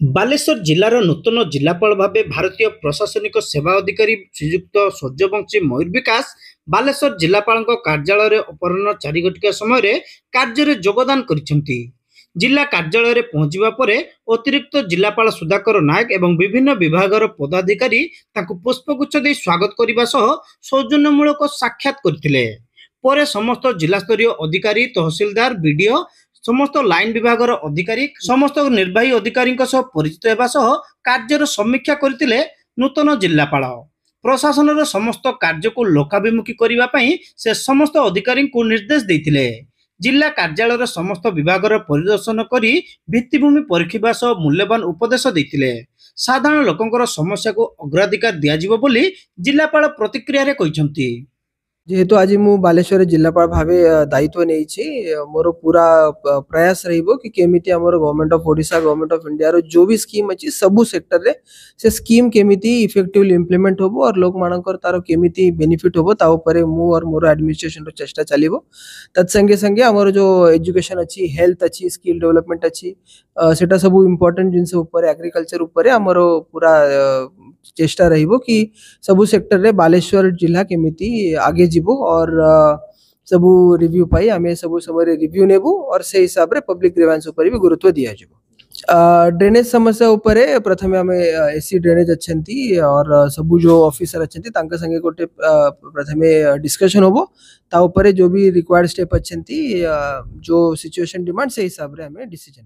ବାଲେଶ୍ୱର ଜିଲ୍ଲାର ନୂତନ ଜିଲ୍ଲାପାଳ ଭାବେ ଭାରତୀୟ ପ୍ରଶାସନିକ ସେବା ଅଧିକାରୀ ଶ୍ରୀଯୁକ୍ତ ସୂର୍ଯ୍ୟବଂଶୀ ମୟୂର ବିକାଶ ବାଲେଶ୍ୱର ଜିଲ୍ଲାପାଳଙ୍କ କାର୍ଯ୍ୟାଳୟରେ ଅପରାହ୍ନ 4 ଘଟିକା ସମୟରେ କାର୍ଯ୍ୟରେ ଯୋଗଦାନ କରିଛନ୍ତି। ଜିଲ୍ଲା କାର୍ଯ୍ୟାଳୟରେ ପହଞ୍ଚିବା ପରେ ଅତିରିକ୍ତ ଜିଲ୍ଲାପାଳ ସୁଧାକର ନାୟକ ଏବଂ ବିଭିନ୍ନ ବିଭାଗର ପଦାଧିକାରୀ ତାଙ୍କୁ ପୁଷ୍ପଗୁଚ୍ଛ ଦେଇ ସ୍ୱାଗତ କରିବା ସହ ସୌଜନ୍ୟମୂଳକ ସାକ୍ଷାତ କରିଥିଲେ। ପରେ ସମସ୍ତ ଜିଲ୍ଲାସ୍ତରୀୟ ଅଧିକାରୀ, ତହସିଲଦାର, ବିଡିଓ, समस्त लाइन विभाग अधिकारी समस्त निर्वाही अधिकारी परिचित होगा सह कार्यर समीक्षा करते नूतन जिल्लापाल प्रशासन समस्त कार्य को लोकाभिमुखी करने से समस्त अधिकारी को निर्देश देते। जिला कार्यालय समस्त विभाग परिदर्शन कर भित्तिभूमि परीक्षा सह मूल्यवान उपदेश देते। साधारण लोकंकर समस्या को अग्राधिकार दिज्व जिलापाल प्रतिक्रिया कहते। जेहेतु आज मु बालेश्वर जिलापाल भाव दायित्व नहीं मोर पूरा प्रयास रहिबो कि केमिति हमर government of Odisha government of India रो जो भी स्कीम अछि सबु सेक्टर रे से स्कीम केमिति इफेक्टिवली इंप्लीमेंट होबो और लोक मानकर तारो केमिति बेनिफिट होबो ता ऊपर मु और मोर एडमिनिस्ट्रेशन रो चेष्टा चलिबो। तत् संगे संगे हमर जो एजुकेशन अछि, हेल्थ अछि, स्किल डेवलपमेंट अछि, सेटा सबु इंपोर्टेंट जिंस ऊपर एग्रीकल्चर ऊपर हमर पूरा चेष्टा रहिबो कि सबु सेक्टर रे बालेश्वर जिला केमिति आगे जीवो और सबु रिव्यू पाई आमे सबु समय रिव्यू नेबू और से हिसाब रे पब्लिक ग्रीवेंस ऊपर भी गुरुत्व दिया जीवो। ड्रेनेज समस्या ऊपर प्रथमे आमे एसी ड्रेनेज अच्छंती और सबु जो ऑफिसर अच्छंती तांका संगे गोटे प्रथमे डिस्कशन होबो ता ऊपर जो भी रिक्वायर्ड स्टेप अच्छंती जो सिचुएशन डिमांड से हिसाब रे आमे डिसीजन